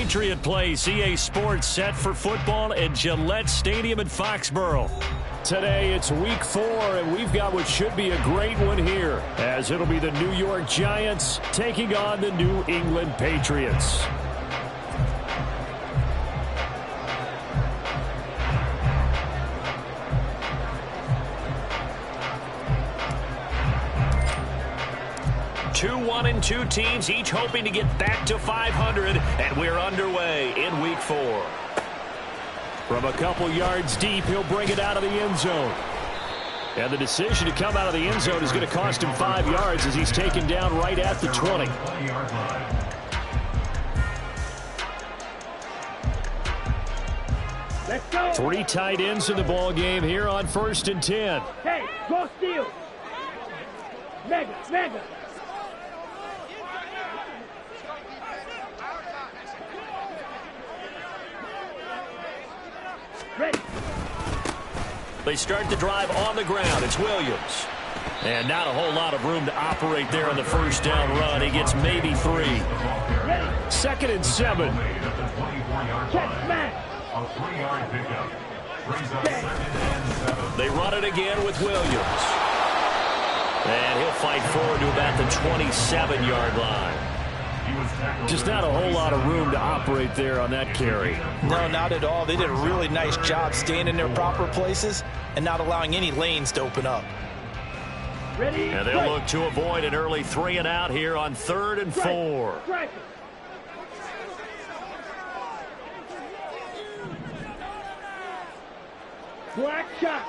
Patriot Place, EA Sports set for football at Gillette Stadium in Foxborough. Today it's week 4, and we've got what should be a great one here, as it'll be the New York Giants taking on the New England Patriots. Two 1-2 teams, each hoping to get back to 500, and we're underway in week 4. From a couple yards deep, he'll bring it out of the end zone. And the decision to come out of the end zone is going to cost him 5 yards as he's taken down right at the 20. Let's go. 3 tight ends in the ball game here on 1st and 10. Hey, go steal. Mega. Ready. They start the drive on the ground. It's Williams. And not a whole lot of room to operate there on the first down run. He gets maybe 3. Ready. 2nd and 7. Check, man. They run it again with Williams. And he'll fight forward to about the 27-yard line. Just not a whole lot of room to operate there on that carry. No, not at all. They did a really nice job staying in their proper places and not allowing any lanes to open up. Ready. And they'll look to avoid an early 3 and out here on 3rd and 4. Strike. Black shot.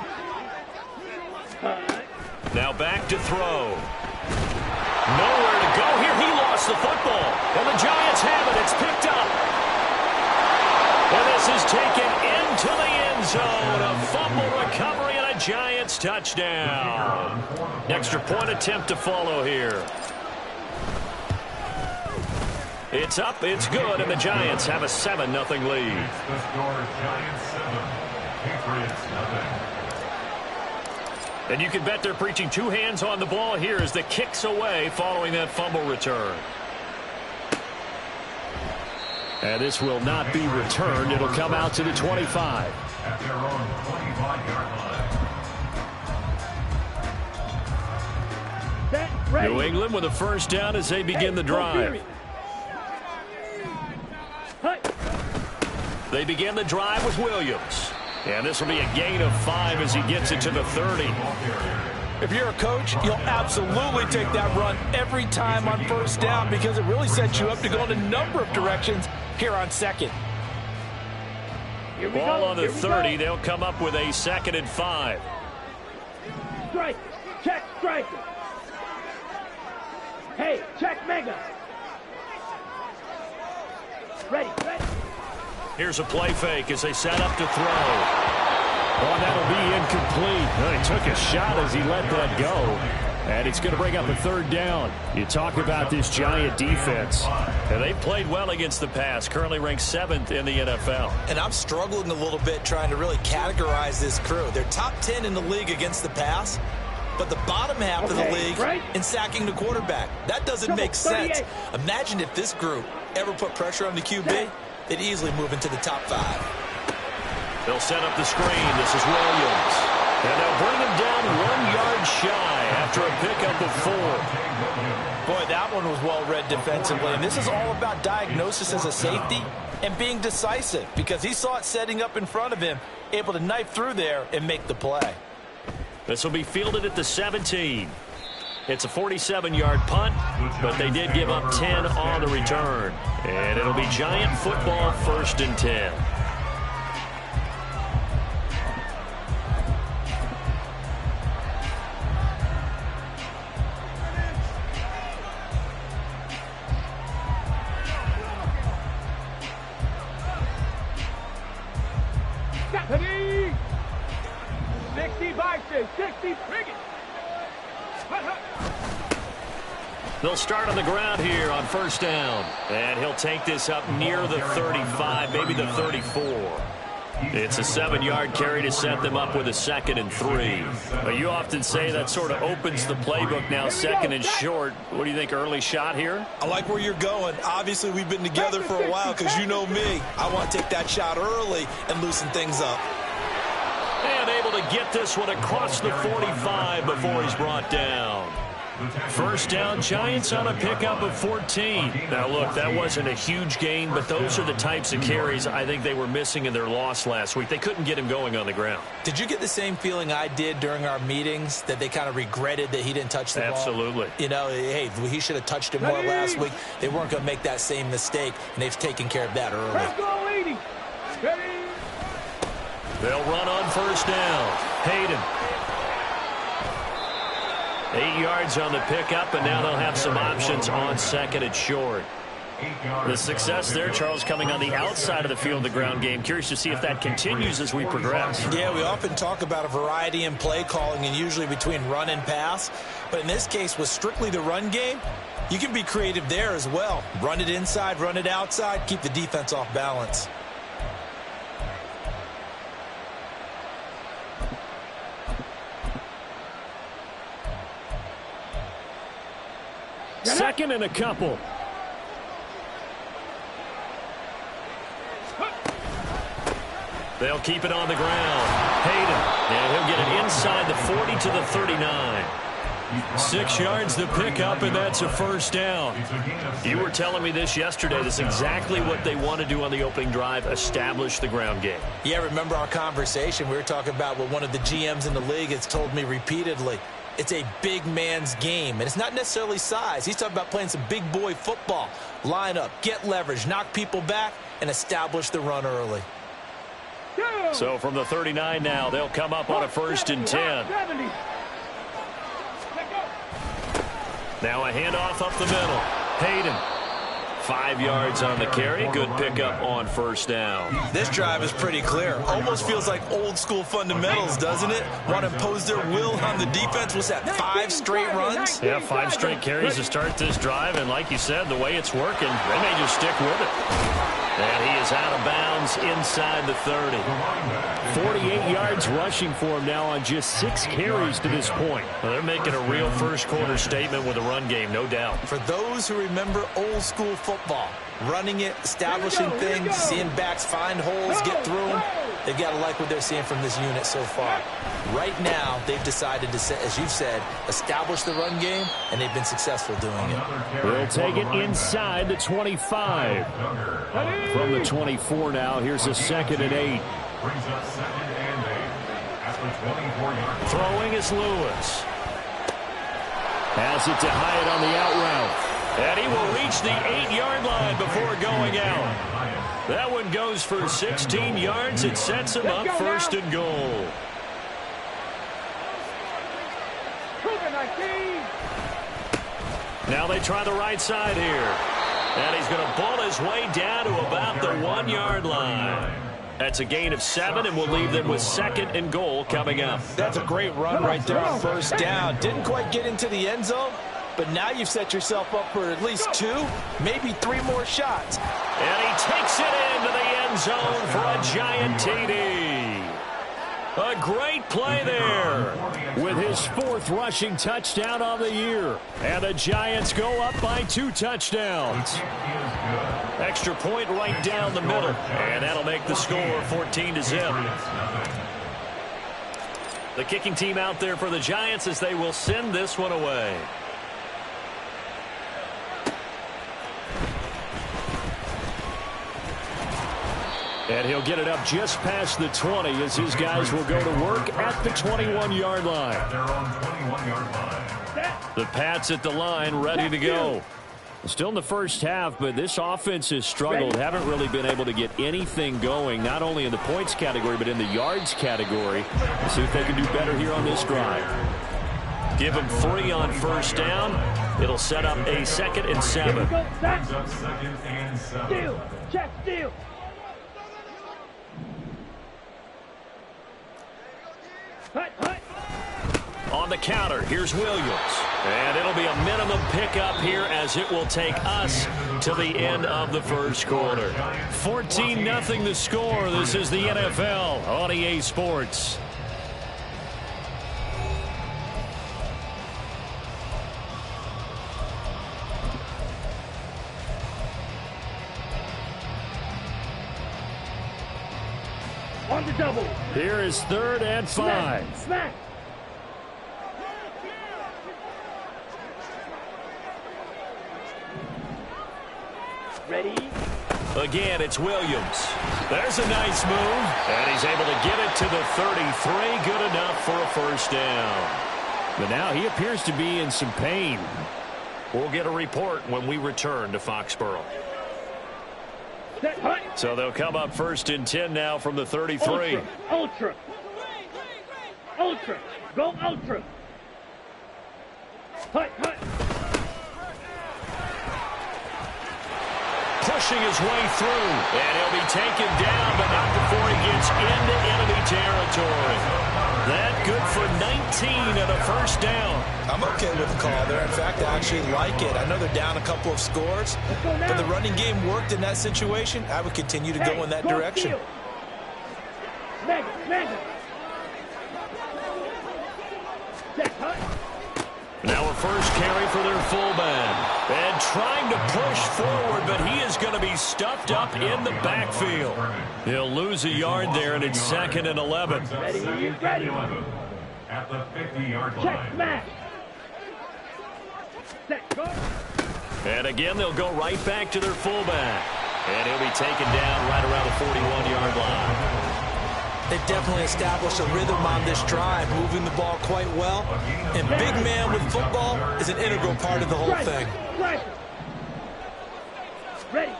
Now back to throw. Nowhere to go here. He lost the football. And the Giants have it. It's picked up. And this is taken into the end zone. A fumble recovery and a Giants touchdown. Extra point attempt to follow here. It's up. It's good. And the Giants have a 7-0 lead. The score is Giants 7, Patriots 0. And you can bet they're preaching 2 hands on the ball here as the kick's away following that fumble return. And this will not be returned. It'll come out to the 25. At their own 25-yard line. Set, ready. New England with a first down as they begin the drive. They begin the drive with Williams. And this will be a gain of 5 as he gets it to the 30. If you're a coach, you'll absolutely take that run every time on first down because it really sets you up to go in a number of directions here on 2nd. Ball on the 30. They'll come up with a 2nd and 5. Strike. Check, strike. Hey, check, mega. Ready. Here's a play fake as they set up to throw. Oh, that'll be incomplete. Well, he took a shot as he let that go. And it's going to bring up a 3rd down. You talk about this Giant defense. And they played well against the pass, currently ranked 7th in the NFL. And I'm struggling a little bit trying to really categorize this crew. They're top 10 in the league against the pass, but the bottom half of the league in sacking the quarterback. That doesn't make sense. Imagine if this group ever put pressure on the QB. They'd easily move into the top 5. They'll set up the screen. This is Williams. And they'll bring him down 1 yard shy after a pickup of 4. Boy, that one was well read defensively. And this is all about diagnosis as a safety and being decisive because he saw it setting up in front of him, able to knife through there and make the play. This will be fielded at the 17. It's a 47-yard punt, but they did give up 10 on the return. And it'll be Giant football 1st and 10. Ready. 60 Bison, 60 Friggin. They'll start on the ground here on 1st down. And he'll take this up near the 35, maybe the 34. It's a 7-yard carry to set them up with a 2nd and 3. But you often say that sort of opens the playbook now, 2nd and short. What do you think, early shot here? I like where you're going. Obviously, we've been together for a while because you know me. I want to take that shot early and loosen things up. And able to get this one across the 45 before he's brought down. First down, Giants on a pickup of 14. Now, look, that wasn't a huge gain, but those are the types of carries I think they were missing in their loss last week. They couldn't get him going on the ground. Did you get the same feeling I did during our meetings, that they kind of regretted that he didn't touch the ball? Absolutely. You know, hey, he should have touched it more last week. They weren't going to make that same mistake, and they've taken care of that early. They'll run on first down. Hayden. 8 yards on the pickup, and now they'll have some options on 2nd and short. The success there, Charles, coming on the outside of the field, the ground game. Curious to see if that continues as we progress. Yeah, we often talk about a variety in play calling and usually between run and pass. But in this case, with strictly the run game, you can be creative there as well. Run it inside, run it outside, keep the defense off balance. Second and a couple. They'll keep it on the ground. Hayden, and he'll get it inside the 40 to the 39. 6 yards the pickup, and that's a first down. You were telling me this yesterday. This is exactly what they want to do on the opening drive, establish the ground game. Yeah, remember our conversation? We were talking about what one of the GMs in the league has told me repeatedly. It's a big man's game, and it's not necessarily size. He's talking about playing some big boy football. Line up, get leverage, knock people back, and establish the run early. So from the 39 now, they'll come up on a 1st and 10. Now a handoff up the middle. Hayden. 5 yards on the carry. Good pickup on first down. This drive is pretty clear. Almost feels like old school fundamentals, doesn't it? Want to impose their will on the defense. What's that, 5 straight runs? Yeah, 5 straight carries to start this drive. And like you said, the way it's working, they may just stick with it. And he is out of bounds inside the 30. 48 yards rushing for him now on just 6 carries to this point. Well, they're making a real first-quarter statement with a run game, no doubt. For those who remember old school football, running it, establishing things, seeing backs find holes, get through them, they've got to like what they're seeing from this unit so far. Right now, they've decided to, as you've said, establish the run game, and they've been successful doing it. We'll take it inside the 25. From the 24 now, here's a 2nd and 8. Brings up 2nd and 8 at the 24-yard. Throwing is Lewis. Has it to Hyatt on the out route. And he will reach the 8-yard line before going out. That one goes for 16 yards. It sets him up 1st and goal. Now they try the right side here. And he's going to pull his way down to about the 1-yard line. That's a gain of 7, and we'll leave them with 2nd and goal coming up. That's a great run right there on first down. Didn't quite get into the end zone, but now you've set yourself up for at least 2, maybe 3 more shots. And he takes it into the end zone for a giant TD. A great play there with his 4th rushing touchdown on the year. And the Giants go up by 2 touchdowns. Extra point right down the middle. And that'll make the score 14-0. The kicking team out there for the Giants as they will send this one away. And he'll get it up just past the 20 as his guys will go to work at the 21-yard line. Their own 21-yard line. The Pats at the line, ready to go. Still in the first half, but this offense has struggled. Haven't really been able to get anything going, not only in the points category, but in the yards category. Let's see if they can do better here on this drive. Give them 3 on first down. It'll set up a 2nd and 7. Brings up 2nd and 7. Steal. Check steal. On the counter, here's Williams. And it'll be a minimum pickup here as it will take us to the end of the first quarter. 14-0 the score. This is the NFL on EA Sports. On the double. Here is 3rd and 5. Smack. Ready? Again, it's Williams. There's a nice move, and he's able to get it to the 33. Good enough for a first down. But now he appears to be in some pain. We'll get a report when we return to Foxborough. Set, hut. So they'll come up 1st and 10 now from the 33. Ultra. Ultra. Go ultra. Hut, hut. Pushing his way through, and he'll be taken down, but not before he gets into enemy territory. That good for 19 and a first down. I'm okay with the call there. In fact, I actually like it. I know they're down a couple of scores, but the running game worked in that situation. I would continue to go in that direction. Mega. Set, hut. Now a first carry for their fullback. And trying to push forward, but he is going to be stuffed up in the backfield. He'll lose a yard there, and it's 2nd and 11. Ready. At the 50-yard line. Check, smack. Set, go. And again, they'll go right back to their fullback. And he'll be taken down right around the 41-yard line. They've definitely established a rhythm on this drive, moving the ball quite well. And big man with football is an integral part of the whole thing. Ready.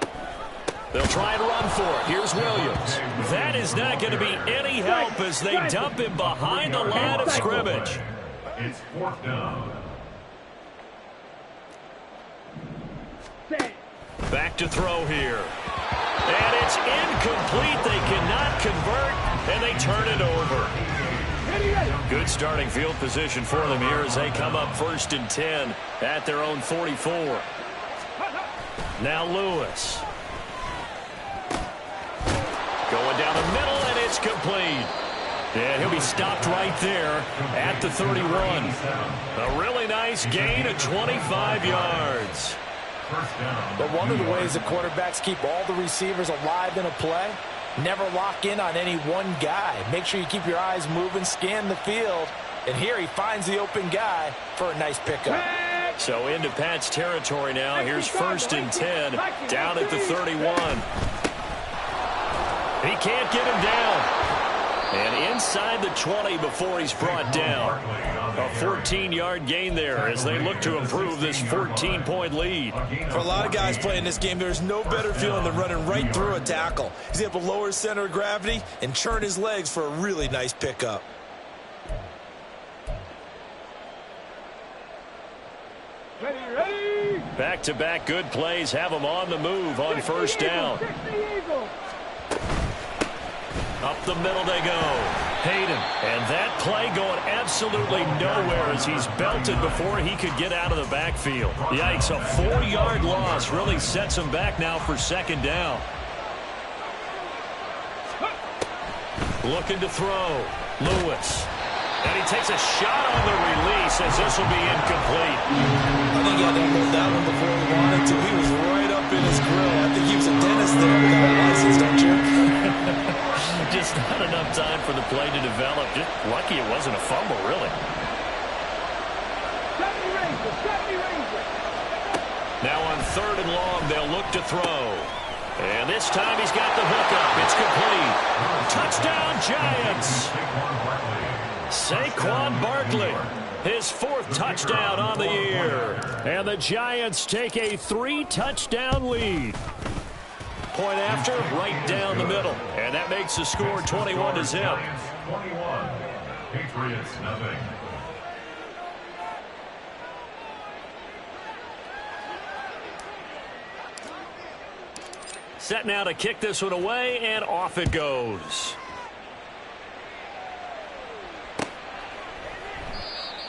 They'll try and run for it. Here's Williams. That is not going to be any help as they dump him behind the line of scrimmage. It's 4th down. Set. Back to throw here. And it's incomplete. They cannot convert, and they turn it over. Good starting field position for them here as they come up 1st and 10 at their own 44. Now Lewis. Going down the middle, and it's complete. And he'll be stopped right there at the 31. A really nice gain of 25 yards. But one of the ways that quarterbacks keep all the receivers alive in a play, never lock in on any one guy. Make sure you keep your eyes moving, scan the field, and here he finds the open guy for a nice pickup. So into Pat's territory now. Here's 1st and 10 down at the 31. He can't get him down. And inside the 20 before he's brought down. A 14-yard gain there as they look to improve this 14-point lead. For a lot of guys playing this game, there's no better feeling than running right through a tackle. He's able to lower his center of gravity and churn his legs for a really nice pickup. Ready. Back-to-back good plays have him on the move on 1st down. Up the middle they go. Hayden. And that play going absolutely nowhere as he's belted before he could get out of the backfield. Yikes, a 4-yard loss really sets him back now for 2nd down. Looking to throw. Lewis. And he takes a shot on the release as this will be incomplete. I think he had to hold that one before he wanted to. He was right up in his grill. I think he was a dentist there without a license, don't you? Just not enough time for the play to develop. Just lucky it wasn't a fumble, really. Now on 3rd and long, they'll look to throw. And this time he's got the hook up. It's complete. Touchdown, Giants. Saquon Barkley, his 4th touchdown on the year. And the Giants take a 3-touchdown lead. Point after, right down the middle. And that makes the score 21-0. 21. Patriots nothing. Set now to kick this one away, and off it goes.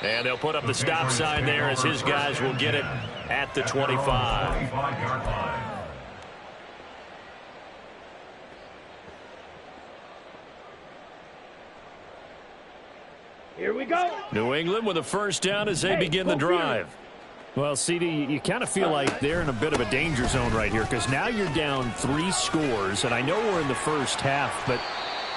And they'll put up the stop sign there as his guys will get it at the 25. Here we go. New England with a first down as they begin the drive. Well, CD, you kind of feel like they're in a bit of a danger zone right here because now you're down 3 scores, and I know we're in the first half, but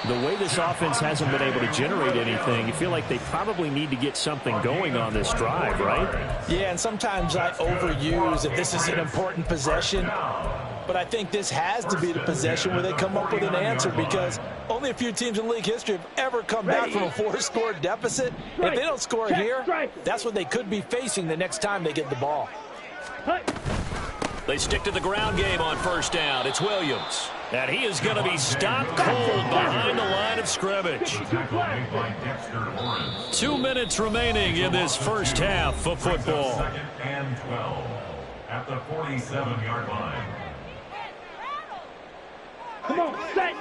the way this offense hasn't been able to generate anything, you feel like they probably need to get something going on this drive, right? Yeah, and sometimes I overuse if this is an important possession. But I think this has to be the possession where they come up with an answer because only a few teams in league history have ever come back from a 4-score deficit. If they don't score here, that's what they could be facing the next time they get the ball. They stick to the ground game on first down. It's Williams. And he is going to be stopped cold behind the line of scrimmage. 2 minutes remaining in this first half of football. 2nd and 12 at the 47-yard line. Come on, set.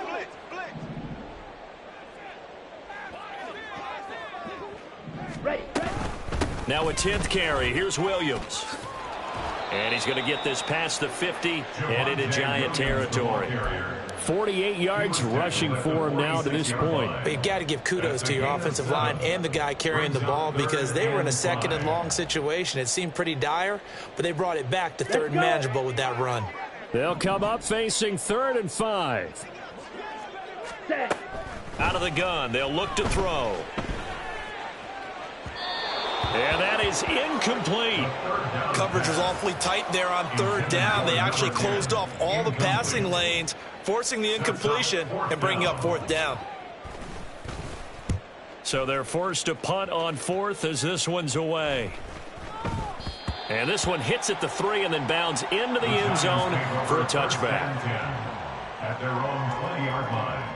Ready. Now a 10th carry. Here's Williams. And he's going to get this past the 50 and into Giant territory. 48 yards rushing for him now to this point. But you've got to give kudos to your offensive line and the guy carrying the ball because they were in a 2nd and long situation. It seemed pretty dire, but they brought it back to 3rd and manageable with that run. They'll come up facing 3rd and 5. Set. Out of the gun, they'll look to throw. And that is incomplete. Coverage was awfully tight there on 3rd down. They actually closed off all the passing lanes, forcing the incompletion and bringing up 4th down. So they're forced to punt on 4th as this one's away. And this one hits at the 3 and then bounds into the end zone for a touchback. At their own 20-yard line.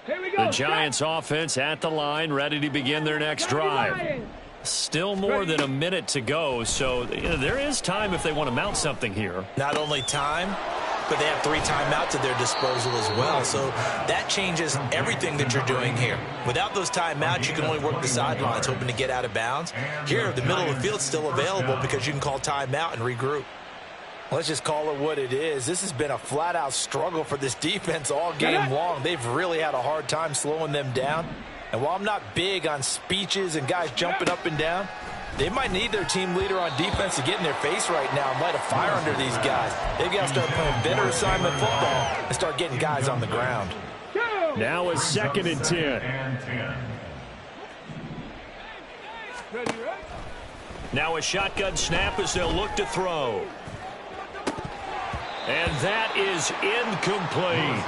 Here we go. The Giants offense at the line, ready to begin their next drive. Still more than a minute to go, so there is time if they want to mount something here. Not only time, but they have 3 timeouts at their disposal as well. So that changes everything that you're doing here. Without those timeouts, you can only work the sidelines, hoping to get out of bounds. Here, the middle of the field's still available because you can call timeout and regroup. Let's just call it what it is. This has been a flat-out struggle for this defense all game long. They've really had a hard time slowing them down. And while I'm not big on speeches and guys jumping up and down, they might need their team leader on defense to get in their face right now and light a fire under these guys. They've got to start playing better assignment football and start getting guys on the ground. Now a 2nd and 10. Now a shotgun snap as they'll look to throw. And that is incomplete.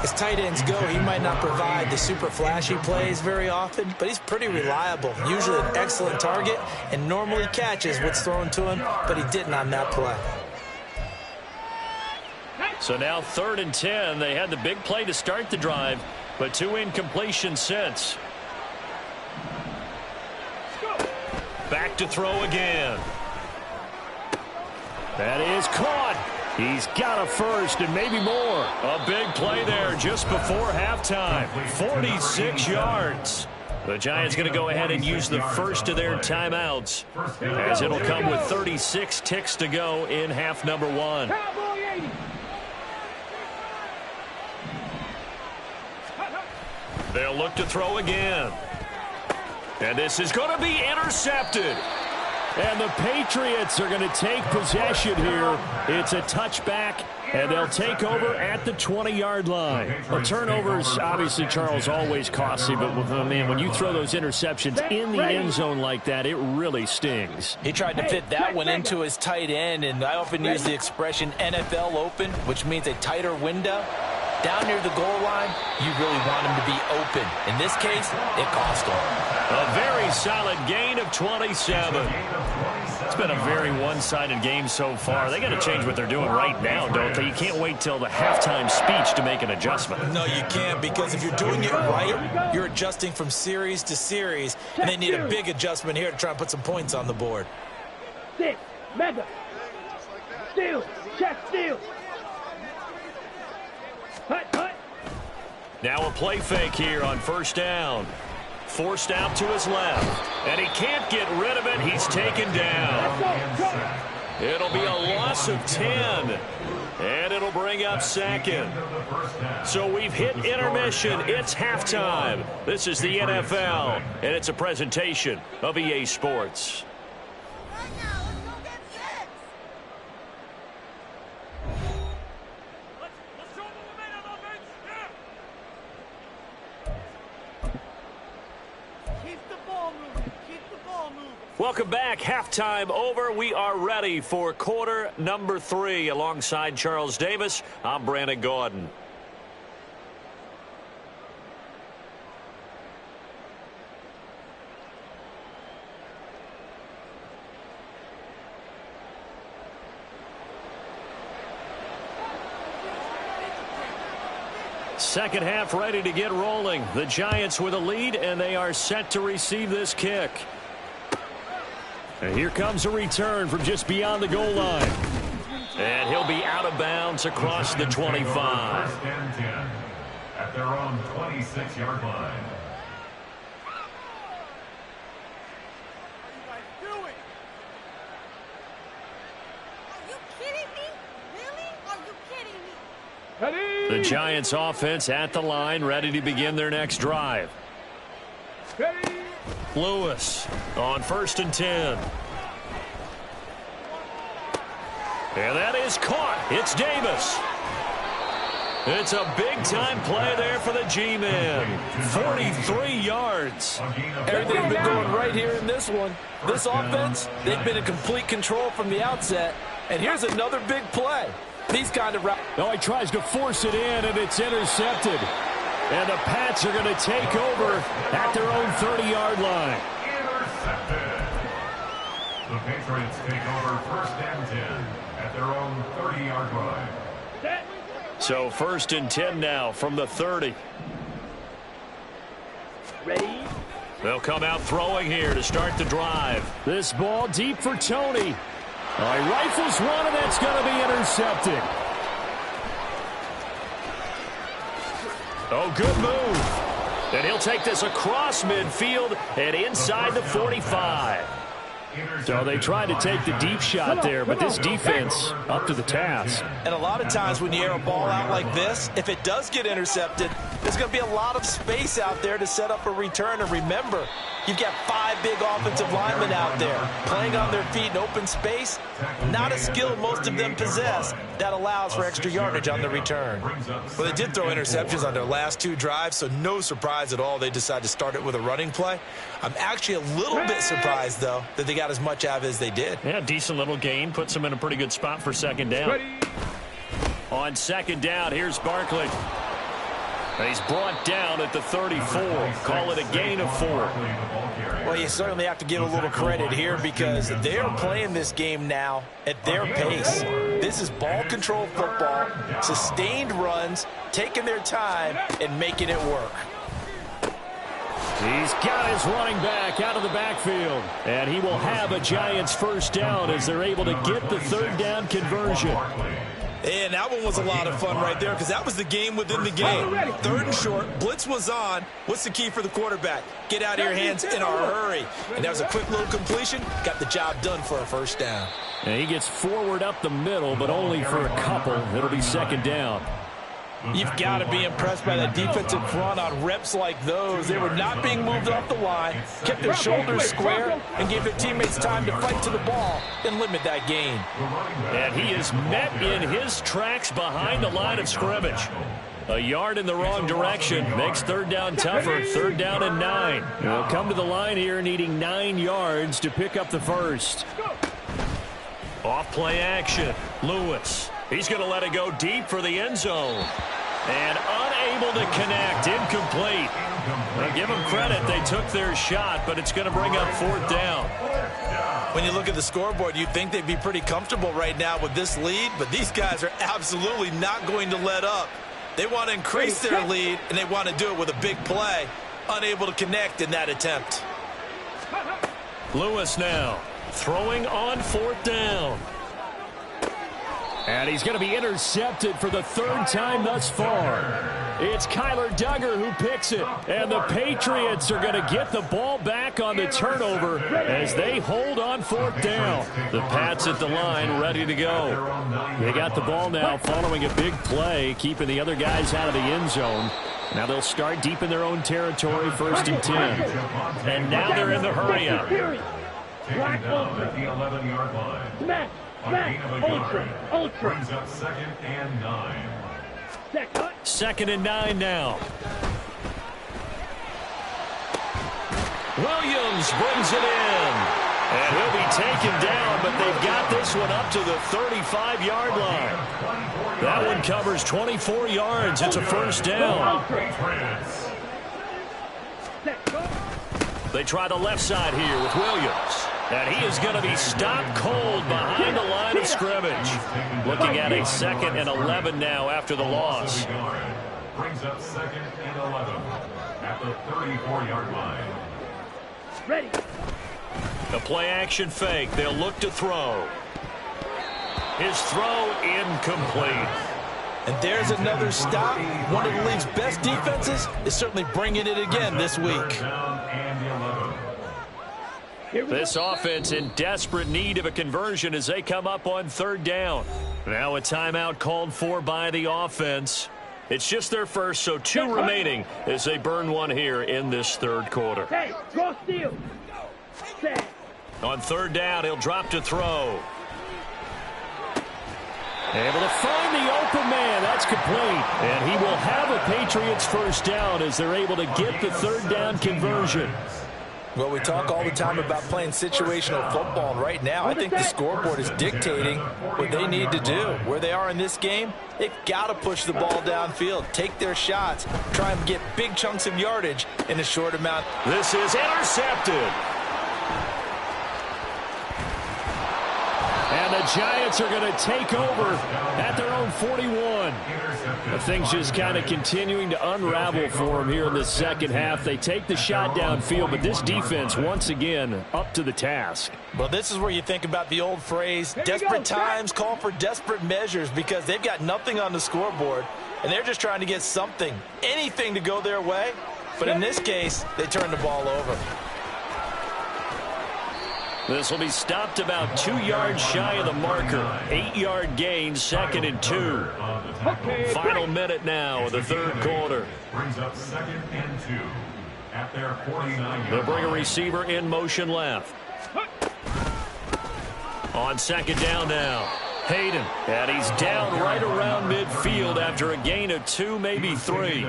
As tight ends go, he might not provide the super flashy plays very often, but he's pretty reliable. Usually an excellent target and normally catches what's thrown to him, but he didn't on that play. So now 3rd and 10. They had the big play to start the drive, but 2 incompletions since. Back to throw again. That is caught. He's got a first and maybe more. A big play there just before halftime. 46 yards. The Giants going to go ahead and use the first of their timeouts as it'll come with 36 ticks to go in half number 1. They'll look to throw again. And this is going to be intercepted. And the Patriots are going to take possession here. It's a touchback, and they'll take over at the 20-yard line. Well, turnovers, obviously, Charles, always costly, but, man, when you throw those interceptions in the end zone like that, it really stings. He tried to fit that one into his tight end, and I often use the expression NFL open, which means a tighter window. Down near the goal line, you really want him to be open. In this case, it cost him. A very solid gain of 27. It's been a very one-sided game so far. They got to change what they're doing right now, don't they? You can't wait till the halftime speech to make an adjustment. No, you can't, because if you're doing it right, you're adjusting from series to series, and they need a big adjustment here to try and put some points on the board. 6, mega, steal, check, steal, Now a play fake here on first down. Forced out to his left. And he can't get rid of it. He's taken down. It'll be a loss of 10. And it'll bring up second. So we've hit intermission. It's halftime. This is the NFL. And it's a presentation of EA Sports. Welcome back. Halftime over. We are ready for quarter number 3. Alongside Charles Davis, I'm Brandon Gaudin. Second half ready to get rolling. The Giants with a lead, and they are set to receive this kick. And here comes a return from just beyond the goal line. And he'll be out of bounds across the 25. First and 10 at their own 26-yard line. The Giants offense at the line, ready to begin their next drive. Lewis on first and 10. And that is caught. It's Davis. It's a big-time play there for the G-Man. 43 yards. Everything's been going right here in this one. This offense, they've been in complete control from the outset. And here's another big play. These kind of routes. Oh, he tries to force it in, and it's intercepted. And the Pats are going to take over at their own 30-yard line. Intercepted. The Patriots take over first and 10 at their own 30-yard line. So first and 10 now from the 30. Ready? They'll come out throwing here to start the drive. This ball deep for Tony. Oh, he rifles one, and that's going to be intercepted. Oh, good move. And he'll take this across midfield and inside the 45. So they tried to take the deep shot there, but this defense up to the task. And a lot of times when you air a ball out like this, if it does get intercepted, there's going to be a lot of space out there to set up a return. And remember, you've got 5 big offensive linemen out there playing on their feet in open space. Not a skill most of them possess. That allows for extra yardage on the return. Well, they did throw interceptions on their last 2 drives, so no surprise at all they decided to start it with a running play. I'm actually a little bit surprised, though, that they got as much out of it as they did. Yeah, decent little gain. Puts them in a pretty good spot for second down. On second down, here's Barkley. And he's brought down at the 34. Call it a gain of 4. Well, you certainly have to give a little credit here because they're playing this game now at their pace. This is ball control football, sustained runs, taking their time, and making it work. He's got his running back out of the backfield. And he will have a Giants first down as they're able to get the third down conversion. And that one was a lot of fun right there because that was the game within the game. 3rd and short, blitz was on. What's the key for the quarterback? Get out of your hands in a hurry. And that was a quick little completion. Got the job done for a first down. And he gets forward up the middle, but only for a couple. It'll be second down. You've got to be impressed by that defensive front on reps like those. They were not being moved off the line, kept their shoulders square, and gave their teammates time to fight to the ball and limit that gain. And he is met in his tracks behind the line of scrimmage. A yard in the wrong direction makes third down tougher. 3rd down and 9. They'll come to the line here needing 9 yards to pick up the first. Off play action. Lewis. He's going to let it go deep for the end zone. And unable to connect. Incomplete. Now give them credit. They took their shot, but it's going to bring up 4th down. When you look at the scoreboard, you'd think they'd be pretty comfortable right now with this lead, but these guys are absolutely not going to let up. They want to increase their lead, and they want to do it with a big play. Unable to connect in that attempt. Lewis now throwing on 4th down. And he's going to be intercepted for the third time thus far. It's Kyler Duggar who picks it. And the Patriots are going to get the ball back on the turnover as they hold on fourth down. The Pats at the line ready to go. They got the ball now following a big play, keeping the other guys out of the end zone. Now they'll start deep in their own territory, 1st and 10. And now they're in the hurry-up. Taken down at the 11-yard line. Smash. Ultra. Brings up 2nd and 9. 2nd and 9 now. Williams brings it in. And he'll be taken down, but they've got this one up to the 35-yard line. That one covers 24 yards. It's a first down. They try the left side here with Williams. And he is going to be stopped cold behind the line of scrimmage. Looking at a 2nd and 11 now after the loss. Brings up 2nd and 11 at the 34-yard line. Ready. The play-action fake. They'll look to throw. His throw incomplete. And there's another stop. One of the league's best defenses is certainly bringing it again this week. This offense in desperate need of a conversion as they come up on 3rd down. Now a timeout called for by the offense. It's just their first, so 2 remaining as they burn one here in this 3rd quarter. Hey, draw steal. Set. On 3rd down, he'll drop to throw. Able to find the open man. That's complete. And he will have a Patriots first down as they're able to get the 3rd down conversion. Well, we talk all the time about playing situational football, and right now I think the scoreboard is dictating what they need to do. Where they are in this game, they've got to push the ball downfield, take their shots, try and get big chunks of yardage in a short amount. This is intercepted. And the Giants are going to take over at their own 41. Things just kind of continuing to unravel for them here in the second half. They take the shot downfield, but this defense, once again, up to the task. Well, this is where you think about the old phrase, desperate times call for desperate measures, because they've got nothing on the scoreboard, and they're just trying to get something, anything to go their way. But in this case, they turn the ball over. This will be stopped about 2 yards shy of the marker. 8-yard gain, 2nd and 2. Final minute now of the 3rd quarter. Brings up 2nd and 2 at their 49. They'll bring a receiver in motion left. On 2nd down now. Hayden, and he's down right around midfield after a gain of 2, maybe 3.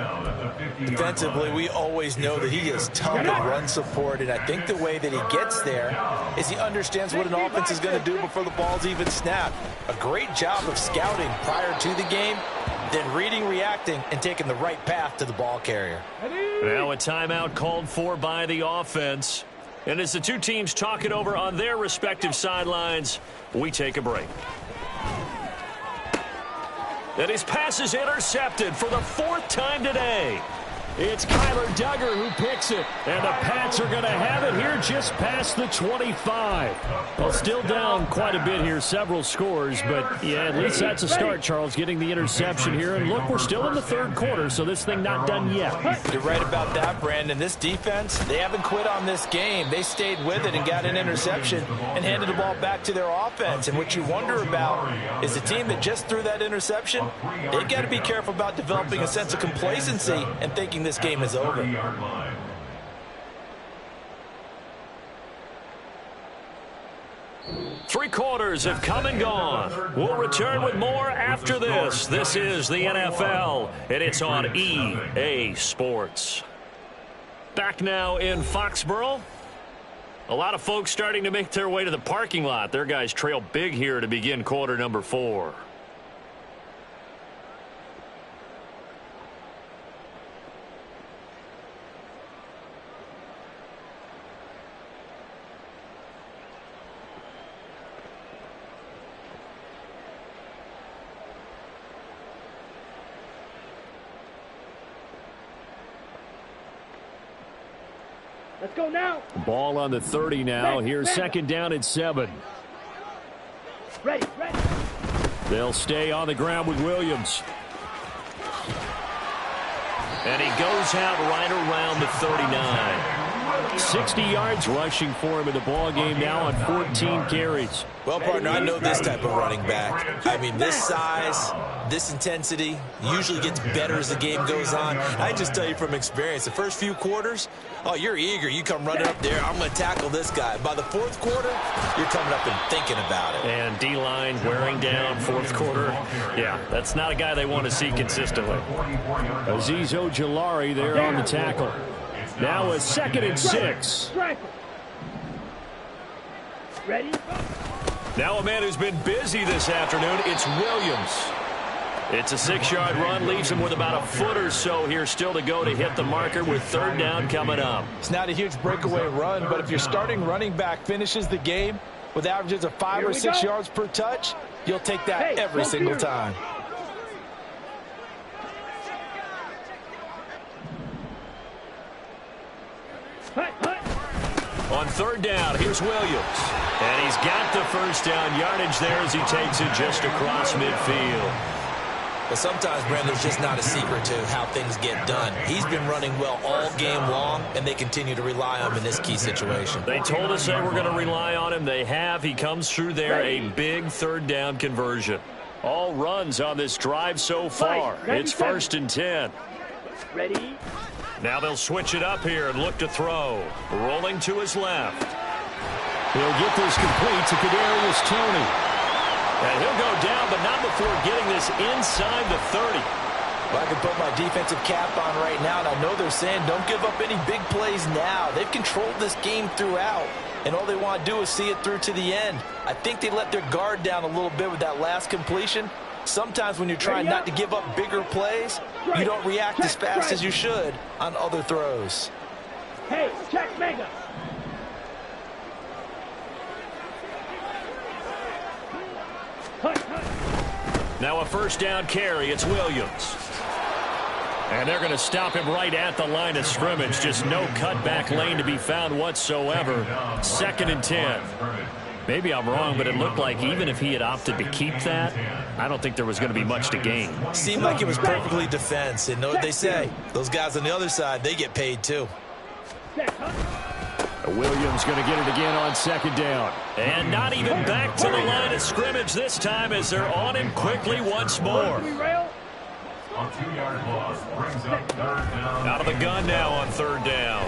Defensively, we always know that he is tough in run support, and I think the way that he gets there is he understands what an offense is going to do before the ball's even snapped. A great job of scouting prior to the game, then reading, reacting, and taking the right path to the ball carrier. Now a timeout called for by the offense. And as the two teams talk it over on their respective sidelines, we take a break. And his pass is intercepted for the 4th time today. It's Kyler Duggar who picks it. And the Pats are going to have it here just past the 25. Well, still down quite a bit here, several scores. But, yeah, at least that's a start, Charles, getting the interception here. And, look, we're still in the 3rd quarter, so this thing not done yet. You're right about that, Brandon. This defense, they haven't quit on this game. They stayed with it and got an interception and handed the ball back to their offense. And what you wonder about is the team that just threw that interception, they've got to be careful about developing a sense of complacency and thinking this game is over. 3 quarters have come and gone. We'll return with more after this. This is the NFL, and it's on EA Sports. Back now in Foxborough. A lot of folks starting to make their way to the parking lot. Their guys trail big here to begin quarter number 4. Let's go now. Ball on the 30 now. Here's 2nd down and 7. Ready. They'll stay on the ground with Williams. And he goes out right around the 39. 60 yards rushing for him in the ball game now on 14 carries. Well, partner, I know this type of running back. I mean, this size, this intensity usually gets better as the game goes on. I just tell you from experience, the first few quarters, oh, you're eager. You come running up there, I'm going to tackle this guy. By the fourth quarter, you're coming up and thinking about it. And D-line wearing down fourth quarter. Yeah, that's not a guy they want to see consistently. Azeez Ojulari there on the tackle. Now a 2nd and 6. Ready? Now a man who's been busy this afternoon, it's Williams. It's a 6-yard run, leaves him with about a foot or so here still to go to hit the marker with 3rd down coming up. It's not a huge breakaway run, but if your starting running back finishes the game with averages of 5 or 6 yards per touch, you'll take that every single time. On 3rd down, here's Williams. And he's got the 1st down yardage there as he takes it just across midfield. But sometimes, Brand, there's just not a secret to how things get done. He's been running well all game long, and they continue to rely on him in this key situation. They told us they were going to rely on him. They have. He comes through there, a big 3rd down conversion. All runs on this drive so far. It's 1st and 10. Ready? Now they'll switch it up here and look to throw. Rolling to his left. He'll get this complete to Kadarius Toney. And he'll go down, but not before getting this inside the 30. Well, I can put my defensive cap on right now, and I know they're saying don't give up any big plays now. They've controlled this game throughout, and all they want to do is see it through to the end. I think they let their guard down a little bit with that last completion. Sometimes when you're trying not to give up bigger plays, you don't react as fast as you should on other throws. Hey, check mega. Now a 1st down carry. It's Williams. And they're going to stop him right at the line of scrimmage. Just no cutback lane to be found whatsoever. 2nd and 10. Maybe I'm wrong, but it looked like even if he had opted to keep that, I don't think there was going to be much to gain. Seemed like it was perfectly defense. And know what they say? Those guys on the other side, they get paid too. Williams going to get it again on 2nd down. And not even back to the line of scrimmage this time as they're on him quickly once more. A 2-yard loss brings up 3rd down. Out of the gun now on 3rd down.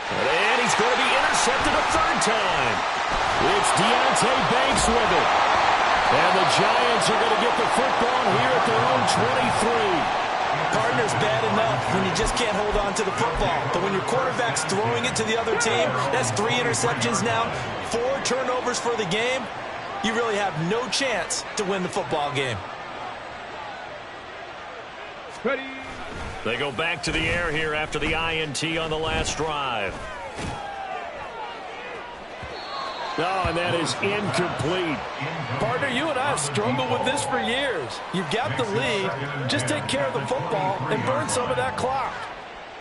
And he's going to be intercepted a 3rd time. It's Deonte Banks with it. And the Giants are going to get the football here at their own 23. Partner's bad enough when you just can't hold on to the football. But when your quarterback's throwing it to the other team, that's 3 interceptions now, 4 turnovers for the game. You really have no chance to win the football game. Ready? They go back to the air here after the INT on the last drive. Oh, and that is incomplete. Partner, you and I have struggled with this for years. You've got the lead. Just take care of the football and burn some of that clock.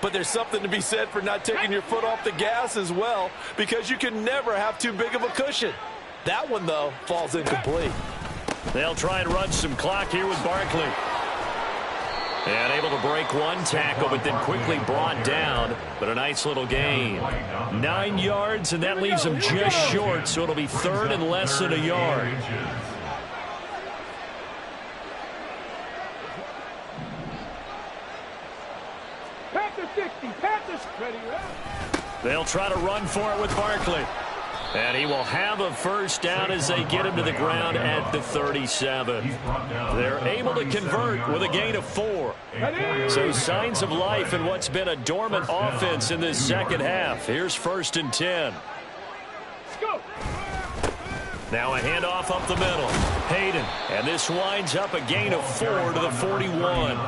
But there's something to be said for not taking your foot off the gas as well, because you can never have too big of a cushion. That one, though, falls incomplete. They'll try and run some clock here with Barkley. And able to break one tackle, but then quickly brought down. But a nice little gain. 9 yards, and that leaves him just short, so it'll be 3rd and less than a yard. Panther 60, Panthers ready. They'll try to run for it with Barkley. And he will have a 1st down as they get him to the ground at the 37. They're able to convert with a gain of 4. So signs of life in what's been a dormant offense in this 2nd half. Here's 1st and 10. Go. Now a handoff up the middle. Hayden. And this winds up a gain of 4 to the 41.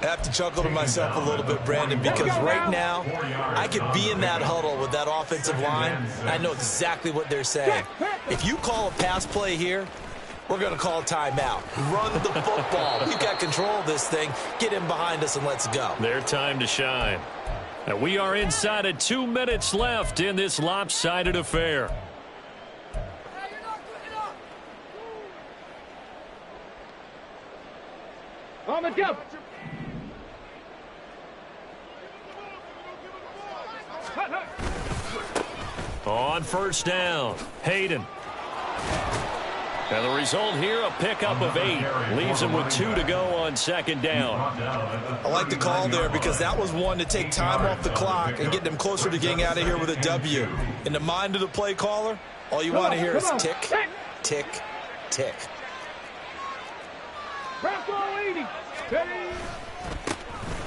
I have to chuckle to myself a little bit, Brandon, because right now I could be in that huddle with that offensive line. I know exactly what they're saying. If you call a pass play here, we're going to call a timeout. Run the football. We've got control of this thing. Get in behind us and let's go. Their time to shine. And we are inside of 2 minutes left in this lopsided affair. Watch out. On first down, Hayden. And the result here, a pickup of 8. Leaves him with 2 to go on second down. I like the call there because that was one to take time off the clock and get them closer to getting out of here with a W. In the mind of the play caller, all you want to hear is tick, tick, tick. Bronco 80. Steady.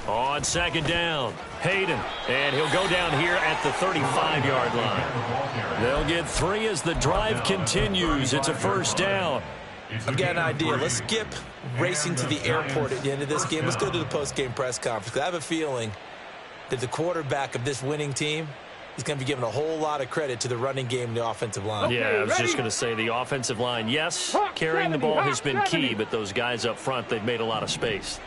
On second down, Hayden. And he'll go down here at the 35-yard line. They'll get 3 as the drive continues. It's a first down. I've got an idea. Let's skip racing to the airport at the end of this game. Let's go to the post-game press conference. I have a feeling that the quarterback of this winning team is going to be giving a whole lot of credit to the running game and the offensive line. Yeah, I was just going to say the offensive line, yes, carrying the ball has been key, but those guys up front, they've made a lot of space.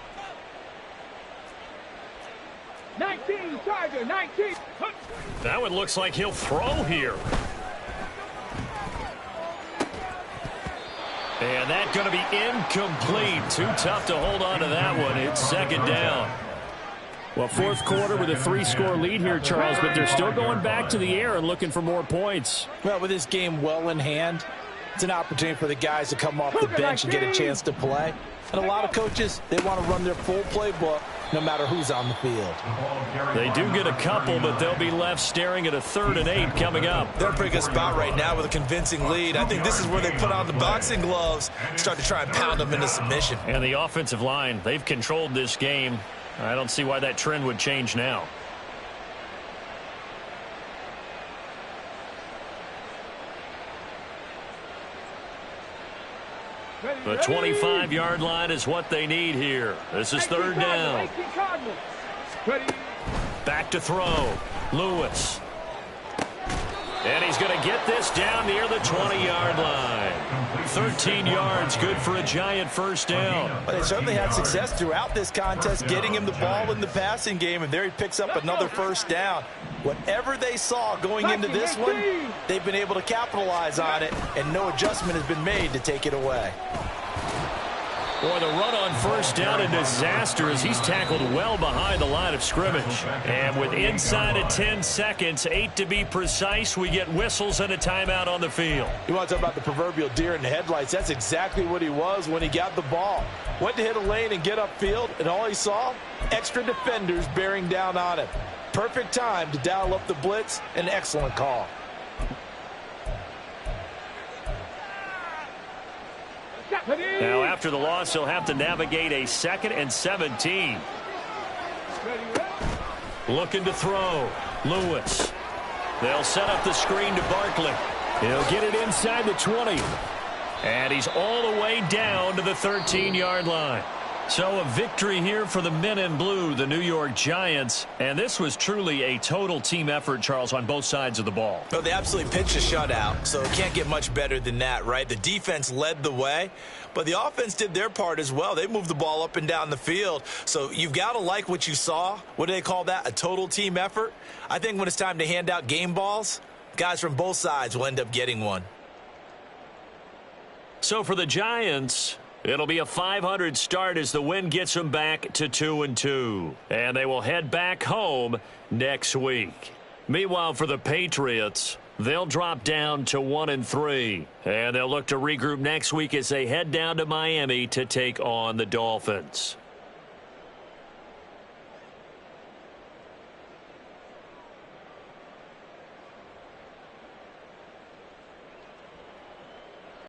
19, Tiger, 19. That one looks like he'll throw here. And that's going to be incomplete. Too tough to hold on to that one. It's second down. Well, fourth quarter with a 3-score lead here, Charles, but they're still going back to the air and looking for more points. Well, with this game well in hand, it's an opportunity for the guys to come off the bench and get a chance to play. And a lot of coaches, they want to run their full playbook no matter who's on the field. They do get a couple, but they'll be left staring at a 3rd and 8 coming up. They're in a pretty good spot right now with a convincing lead. I think this is where they put on the boxing gloves, start to try and pound them into submission. And the offensive line, they've controlled this game. I don't see why that trend would change now. The 25-yard line is what they need here. This is 3rd down. Back to throw. Lewis. And he's going to get this down near the 20-yard line. 13 yards, good for a Giant first down. Well, they certainly had success throughout this contest, getting him the ball in the passing game, and there he picks up another first down. Whatever they saw going into this one, they've been able to capitalize on it, and no adjustment has been made to take it away. Boy, the run on first down, a disaster as he's tackled well behind the line of scrimmage. And with inside of 10 seconds, 8 to be precise, we get whistles and a timeout on the field. You want to talk about the proverbial deer in the headlights? That's exactly what he was when he got the ball. Went to hit a lane and get upfield, and all he saw, extra defenders bearing down on him. Perfect time to dial up the blitz. An excellent call. Now, after the loss, he'll have to navigate a 2nd and 17. Looking to throw. Lewis. They'll set up the screen to Barkley. He'll get it inside the 20. And he's all the way down to the 13-yard line. So a victory here for the men in blue, the New York Giants. And this was truly a total team effort, Charles, on both sides of the ball. Well, they absolutely pitched a shutout, so it can't get much better than that, right? The defense led the way, but the offense did their part as well. They moved the ball up and down the field. So you've got to like what you saw. What do they call that? A total team effort? I think when it's time to hand out game balls, guys from both sides will end up getting one. So for the Giants, it'll be a 500 start as the win gets them back to 2-2. And they will head back home next week. Meanwhile, for the Patriots, they'll drop down to 1-3. And they'll look to regroup next week as they head down to Miami to take on the Dolphins.